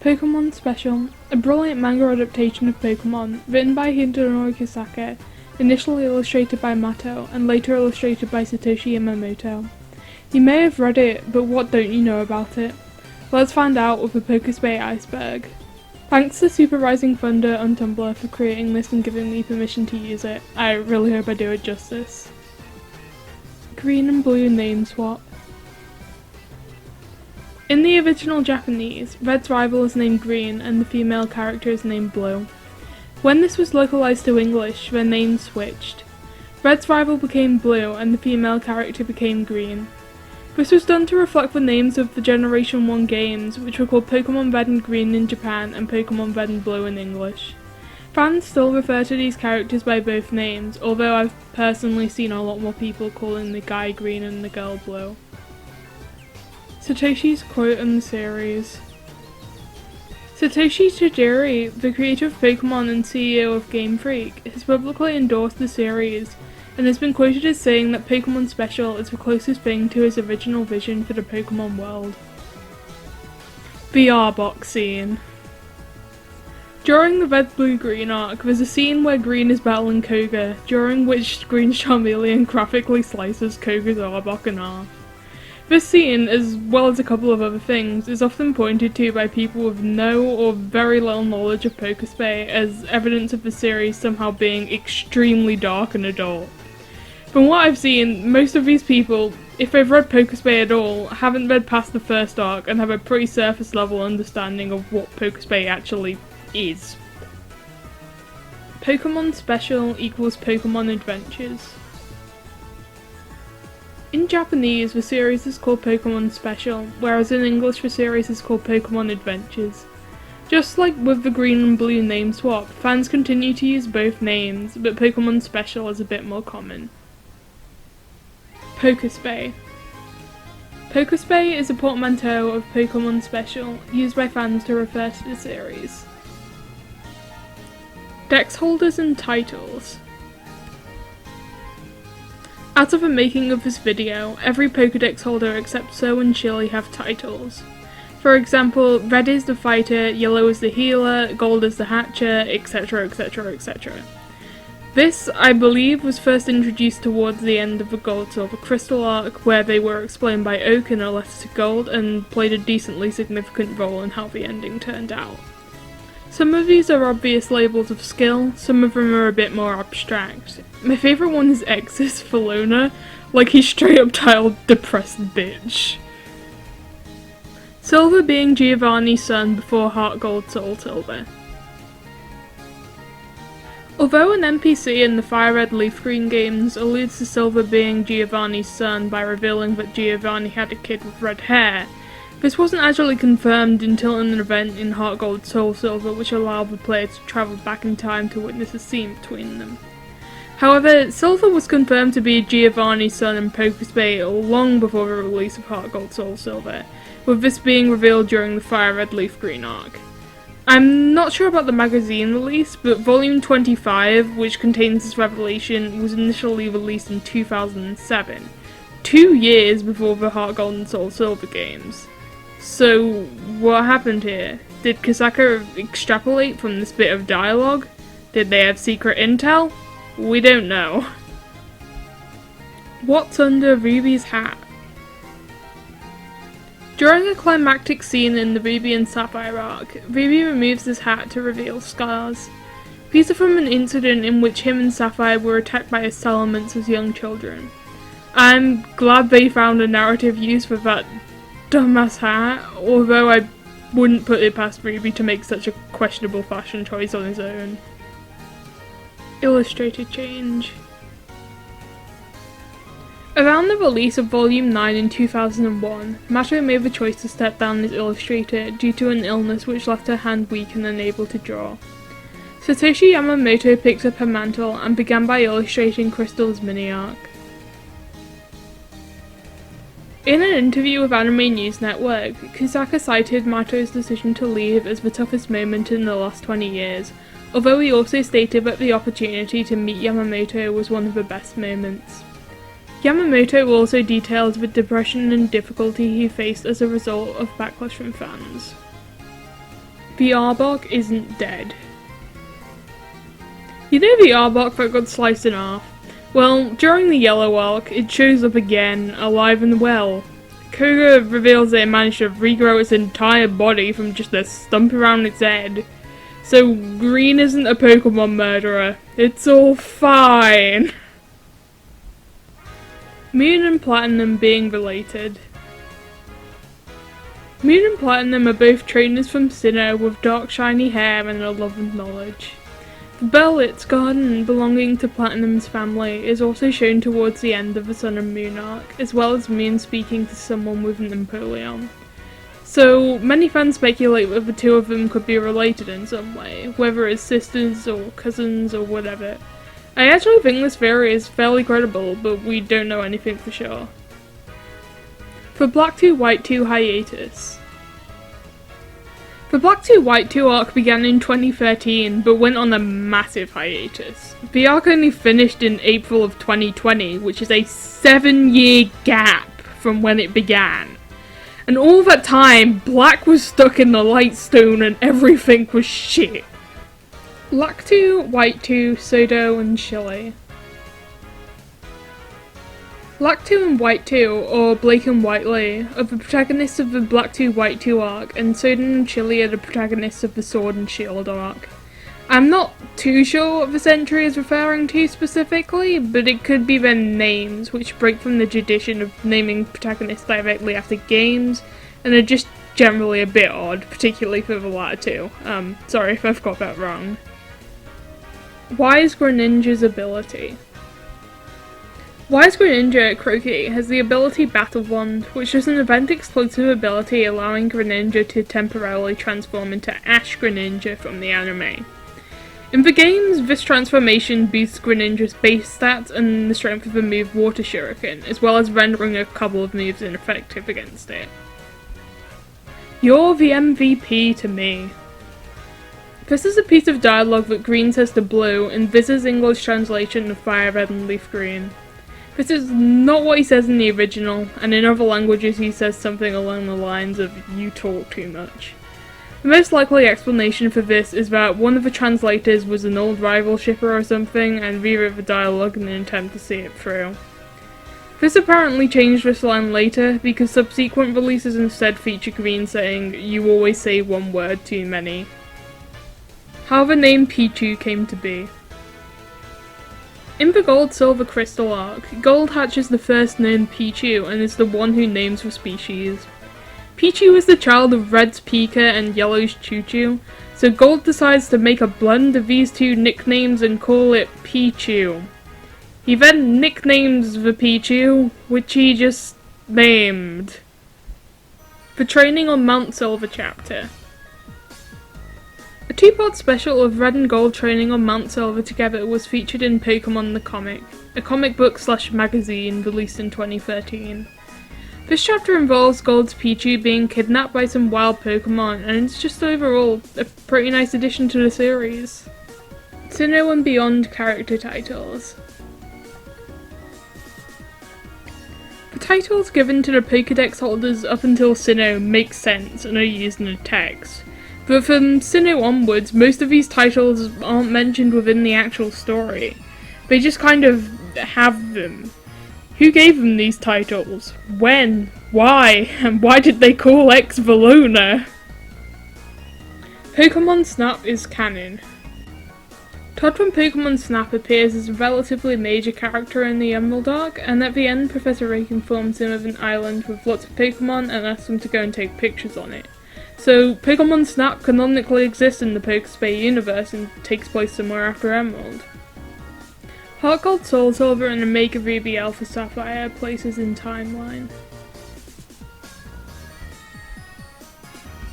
Pokmon Special, a brilliant manga adaptation of Pokemon, written by Hidenori Kisaka, initially illustrated by Mato, and later illustrated by Satoshi Yamamoto. You may have read it, but what don't you know about it? Let's find out with the Pokespace Iceberg. Thanks to Super Rising Thunder on Tumblr for creating this and giving me permission to use it. I really hope I do it justice. Green and Blue Name Swap. In the original Japanese, Red's rival is named Green and the female character is named Blue. When this was localized to English, their names switched. Red's rival became Blue and the female character became Green. This was done to reflect the names of the Generation 1 games, which were called Pokemon Red and Green in Japan and Pokemon Red and Blue in English. Fans still refer to these characters by both names, although I've personally seen a lot more people calling the guy Green and the girl Blue. Satoshis Quote in the series. Satoshi Tajiri, the creator of Pokemon and CEO of Game Freak, has publicly endorsed the series, and has been quoted as saying that Pokmon Special is the closest thing to his original vision for the Pokemon world. VRbog scene. During the Red Blue Green arc, there's a scene where Green is battling Koga, during which Green's Charmeleon graphically slices Koga's Arbok in half. This scene, as well as a couple of other things, is often pointed to by people with no or very little knowledge of Pokespace as evidence of the series somehow being extremely dark and adult. From what I've seen, most of these people, if they've read Pokespace at all, haven't read past the first arc and have a pretty surface level understanding of what Pokespace actually is. Pokmon Special equals Pokemon Adventures. In Japanese, the series is called Pokmon Special, whereas in English the series is called Pokemon Adventures. Just like with the Green and Blue name swap, fans continue to use both names, but Pokemon Special is a bit more common. Pokespace. Pokespace is a portmanteau of Pokemon Special, used by fans to refer to the series. Dex holders and titles. As of the making of this video, every Pokédex holder except So and Chili have titles. For example, red is the fighter, yellow is the healer, gold is the hatcher, etc, etc, etc. This, I believe, was first introduced towards the end of the Gold Silver Crystal arc, where they were explained by Oak in A Letter to Gold and played a decently significant role in how the ending turned out. Some of these are obvious labels of skill, some of them are a bit more abstract. My favourite one is X's for Luna, like he straight up tiled depressed bitch. Silva being Giovanni's son before Heart Gold Soul Silver. Although an NPC in the Fire Red Leaf Green games alludes to Silva being Giovanni's son by revealing that Giovanni had a kid with red hair, this wasn't actually confirmed until an event in Heart Gold Soul Silver which allowed the player to travel back in time to witness a scene between them. However, Silva was confirmed to be Giovanni's son in Pokespace long before the release of Heart Gold Soul Silver, with this being revealed during the Fire Red Leaf Green arc. I'm not sure about the magazine release, but Volume 25, which contains this revelation, was initially released in 2007, 2 years before the Heart Gold and Soul Silver games. So, what happened here? Did Kisaka extrapolate from this bit of dialogue? Did they have secret intel? We don't know. What's under Ruby's hat? During a climactic scene in the Ruby and Sapphire arc, Ruby removes his hat to reveal scars. These are from an incident in which him and Sapphire were attacked by assailants as young children. I'm glad they found a narrative use for that dumbass hat, although I wouldn't put it past Ruby to make such a questionable fashion choice on his own. Illustrator Change. Around the release of Volume 9 in 2001, Mato made the choice to step down as illustrator due to an illness which left her hand weak and unable to draw. Satoshi Yamamoto picked up her mantle and began by illustrating Crystal's mini-arc. In an interview with Anime News Network, Kisaka cited Mato's decision to leave as the toughest moment in the last 20 years, although he also stated that the opportunity to meet Yamamoto was one of the best moments. Yamamoto also details the depression and difficulty he faced as a result of backlash from fans. VRbog isn't dead. You know VRbog that got sliced in half? Well, during the yellow arc, it shows up again, alive and well. Koga reveals that it managed to regrow its entire body from just a stump around its head. So Green isn't a Pokemon murderer. It's all fine. Moon and Platinum being related. Moon and Platinum are both trainers from Sinnoh with dark shiny hair and a love of knowledge. The Berlitz garden belonging to Platinum's family is also shown towards the end of the Sun and Moon arc, as well as Moon speaking to someone with an Empoleon. So many fans speculate that the two of them could be related in some way, whether as sisters or cousins or whatever. I actually think this theory is fairly credible, but we don't know anything for sure. For Black 2 White 2 hiatus. The Black 2 White 2 arc began in 2013, but went on a massive hiatus. The arc only finished in April of 2020, which is a 7-year gap from when it began. And all that time, Black was stuck in the Lightstone and everything was shit. Black 2, White 2, Sodo and Chile. Black 2 and White 2, or Blake and Whiteley, are the protagonists of the Black 2 White 2 arc, and Soden and Chili are the protagonists of the Sword and Shield arc. I'm not too sure what this entry is referring to specifically, but it could be their names, which break from the tradition of naming protagonists directly after games, and are just generally a bit odd, particularly for the latter two. Sorry if I've got that wrong. Why is Greninja's ability? Wise Greninja at Croaky has the ability Battle Wand, which is an event-exclusive ability allowing Greninja to temporarily transform into Ash Greninja from the anime. In the games, this transformation boosts Greninja's base stats and the strength of the move Water Shuriken, as well as rendering a couple of moves ineffective against it. You're the MVP to me. This is a piece of dialogue that Green says to Blue in Viz's English translation of Fire Red and Leaf Green. This is not what he says in the original, and in other languages he says something along the lines of, "You talk too much." The most likely explanation for this is that one of the translators was an old rival shipper or something, and rewrote the dialogue in an attempt to see it through. This apparently changed this line later, because subsequent releases instead feature Green saying, "You always say one word too many." How the name Pichu came to be. In the Gold Silver Crystal arc, Gold hatches the first known Pichu and is the one who names the species. Pichu is the child of Red's Pika and Yellow's Choo-Choo, so Gold decides to make a blend of these two nicknames and call it Pichu. He then nicknames the Pichu, which he just named. The Training on Mount Silver chapter. A two-part special of Red and Gold training on Mount Silver together was featured in Pokemon the Comic, a comic book / magazine released in 2013. This chapter involves Gold's Pichu being kidnapped by some wild Pokemon, and it's just overall a pretty nice addition to the series. Sinnoh and Beyond character titles. The titles given to the Pokédex holders up until Sinnoh make sense and are used in the text. But from Sinnoh onwards, most of these titles aren't mentioned within the actual story. They just kind of have them. Who gave them these titles? When? Why? And why did they call X Valona? Pokemon Snap is canon. Todd from Pokemon Snap appears as a relatively major character in the Emerald arc, and at the end Professor Rake informs him of an island with lots of Pokemon and asks him to go and take pictures on it. So, Pokemon Snap canonically exists in the Pokespace universe and takes place somewhere after Emerald. Heart Gold Soul Silver and Omega Ruby Alpha Sapphire places in timeline.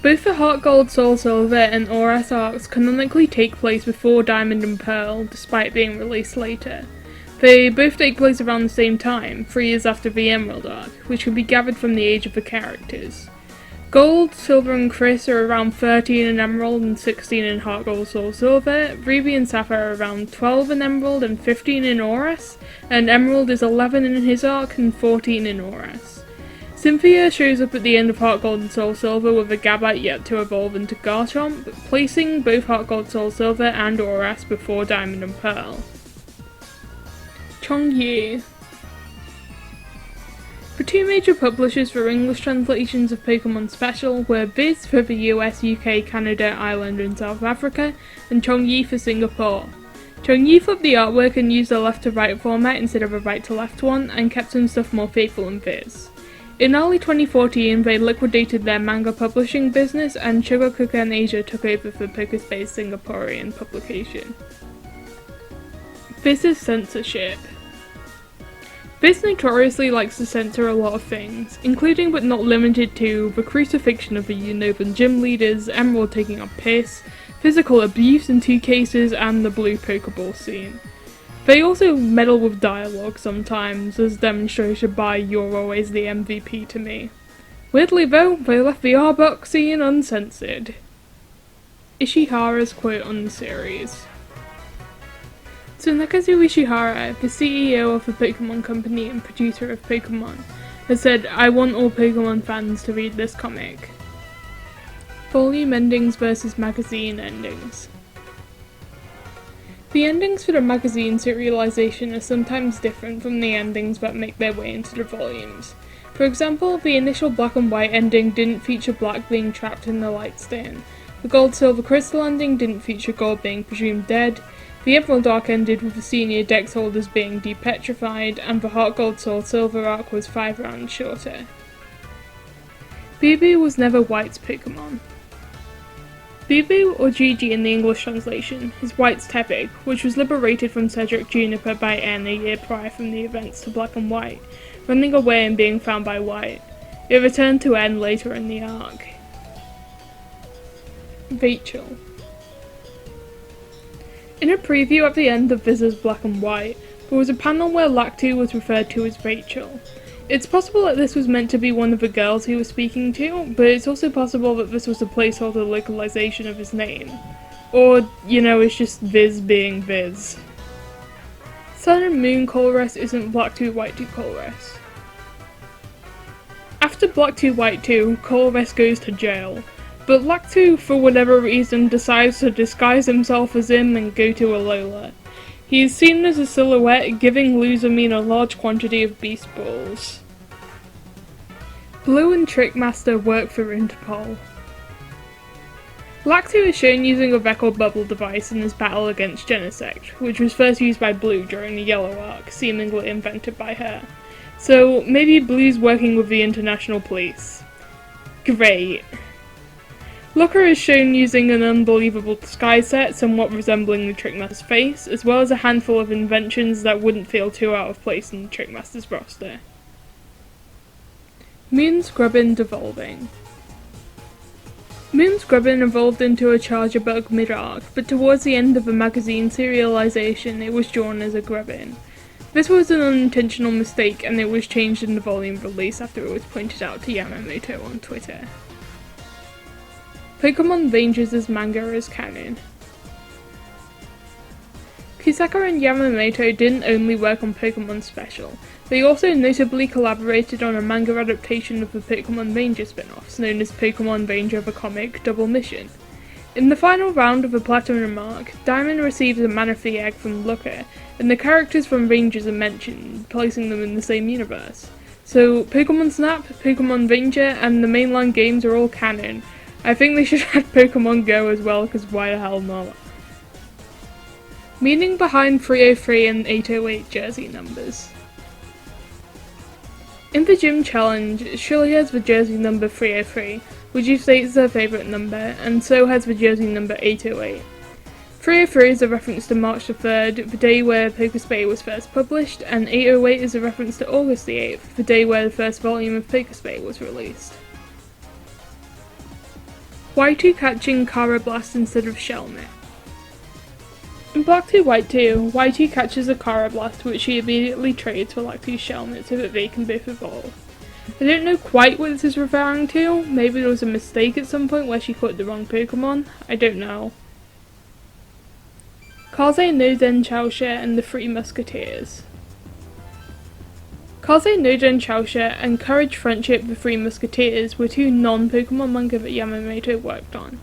Both the Heart Gold Soul Silver and ORAS arcs canonically take place before Diamond and Pearl, despite being released later. They both take place around the same time, 3 years after the Emerald arc, which can be gathered from the age of the characters. Gold, Silver and Chris are around 13 in Emerald and 16 in Heart Gold Soul Silver, Ruby and Sapphire are around 12 in Emerald and 15 in ORAS, and Emerald is 11 in his arc and 14 in ORAS. Cynthia shows up at the end of Heart Gold and Soul Silver with a Gabite yet to evolve into Garchomp, placing both Heart Gold, Soul Silver and Oras before Diamond and Pearl. Chongyi. The two major publishers for English translations of Pokemon Special were Viz for the US, UK, Canada, Ireland and South Africa, and Chongyi for Singapore. Chongyi flipped the artwork and used a left-to-right format instead of a right-to-left one, and kept some stuff more faithful in Viz. In early 2014, they liquidated their manga publishing business, and Shogakukan Asia took over for Pokespace Singaporean publication. Viz's censorship. Viz notoriously likes to censor a lot of things, including but not limited to the crucifixion of the Unova gym leaders, Emerald taking a piss, physical abuse in 2 cases, and the blue Pokeball scene. They also meddle with dialogue sometimes, as demonstrated by "You're always the MVP to me." Weirdly though, they left the VRbog scene uncensored. Ishihara's quote on the series. Tsunekazu Ishihara, the CEO of the Pokemon Company and producer of Pokemon, has said, "I want all Pokemon fans to read this comic." Volume endings versus magazine endings. The endings for the magazine serialization are sometimes different from the endings that make their way into the volumes. For example, the initial Black and White ending didn't feature Black being trapped in the Light Stone. The Gold Silver Crystal ending didn't feature Gold being presumed dead. The Emerald arc ended with the senior Dex holders being depetrified, and the Heart Gold Soul Silver arc was 5 rounds shorter. Bubu was never White's Pokemon. Bubu, or Gigi in the English translation, is White's Tepig, which was liberated from Cedric Juniper by N a year prior from the events to Black and White, running away and being found by White. It returned to N later in the arc. Rachel. In a preview at the end of Viz's Black and White, there was a panel where Lactu was referred to as Rachel. It's possible that this was meant to be one of the girls he was speaking to, but it's also possible that this was a placeholder localization of his name. Or, it's just Viz being Viz. Sun and Moon Colress isn't Black 2 White 2 Colress. After Black 2 White 2, Colress goes to jail, but Lactu, for whatever reason, decides to disguise himself as him and go to Alola. He is seen as a silhouette, giving Luzamine a large quantity of Beast Balls. Blue and Trickmaster work for Interpol. Lactu is shown using a record bubble device in his battle against Genesect, which was first used by Blue during the Yellow arc, seemingly invented by her. So maybe Blue's working with the International Police. Great. Looker is shown using an unbelievable disguise set, somewhat resembling the Trickmaster's face, as well as a handful of inventions that wouldn't feel too out of place in the Trickmaster's roster. Moon's Grubbin devolving. Moon's Grubbin evolved into a Charger Bug mid-arc, but towards the end of the magazine serialization it was drawn as a Grubbin. This was an unintentional mistake, and it was changed in the volume release after it was pointed out to Yamamoto on Twitter. Pokemon Rangers' manga is canon. Kusaka and Yamamoto didn't only work on Pokemon Special, they also notably collaborated on a manga adaptation of the Pokemon Ranger spin-offs, known as Pokemon Ranger the Comic Double Mission. In the final round of the Platinum arc, Diamond receives a Manaphy egg from Looker, and the characters from Rangers are mentioned, placing them in the same universe. So Pokemon Snap, Pokemon Ranger, and the mainline games are all canon. I think they should add Pokemon Go as well, because why the hell not? Meaning behind 303 and 808 jersey numbers. In the gym challenge, Shirley has the jersey number 303, which she states is her favourite number, and so has the jersey number 808. 303 is a reference to March the 3rd, the day where Pokespay was first published, and 808 is a reference to August the 8th, the day where the first volume of Pokespay was released. Y2 catching Carablast instead of Shelmet. In Black 2 White 2, Y2 catches a Carablast which she immediately trades for Lactu's Shelmet so that they can both evolve. I don't know quite what this is referring to, maybe there was a mistake at some point where she caught the wrong Pokemon, I don't know. Kaze no Zen Chaosha and the Three Musketeers. Kaze no Den Chaosha and Courage Friendship the Three Musketeers were two non-Pokemon manga that Yamamoto worked on.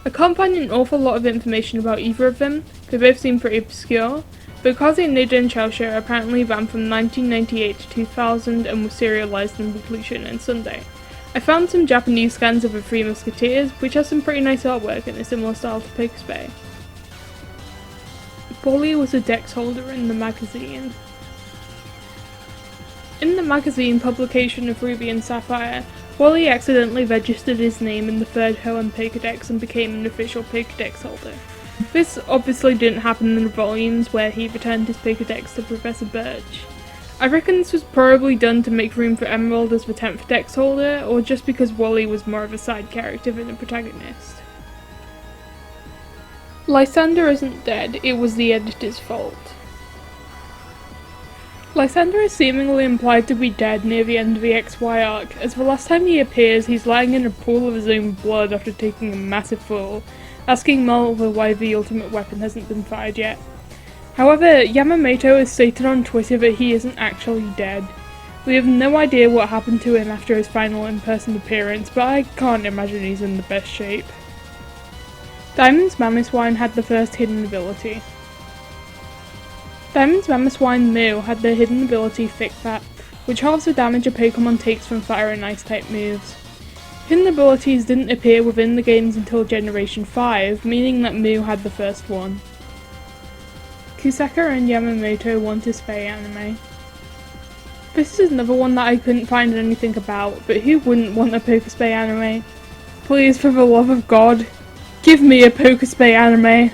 I can't find an awful lot of information about either of them, they both seem pretty obscure, but Kaze no Den Chaosha apparently ran from 1998 to 2000 and was serialized in Weekly Shonen Sunday. I found some Japanese scans of the Three Musketeers, which has some pretty nice artwork in a similar style to Pokespace. Wally was a dex holder in the magazine. In the magazine publication of Ruby and Sapphire, Wally accidentally registered his name in the third Hoenn Pokédex and became an official Pokédex holder. This obviously didn't happen in the volumes where he returned his Pokédex to Professor Birch. I reckon this was probably done to make room for Emerald as the 10th Dex holder, or just because Wally was more of a side character than a protagonist. Lysander isn't dead, it was the editor's fault. Lysander is seemingly implied to be dead near the end of the XY arc, as the last time he appears he's lying in a pool of his own blood after taking a massive fall, asking Marvel why the ultimate weapon hasn't been fired yet. However, Yamamoto has stated on Twitter that he isn't actually dead. We have no idea what happened to him after his final in-person appearance, but I can't imagine he's in the best shape. Diamond's Mammoth Wine had the first hidden ability. Diamond's Mammoth Wine Moo had the hidden ability Thick Fat, which halves the damage a Pokemon takes from fire and ice type moves. Hidden abilities didn't appear within the games until Generation 5, meaning that Moo had the first one. Kusaka and Yamamoto want to spay anime. This is another one that I couldn't find anything about, but who wouldn't want a Pokespay anime? Please, for the love of God, give me a Pokespay anime!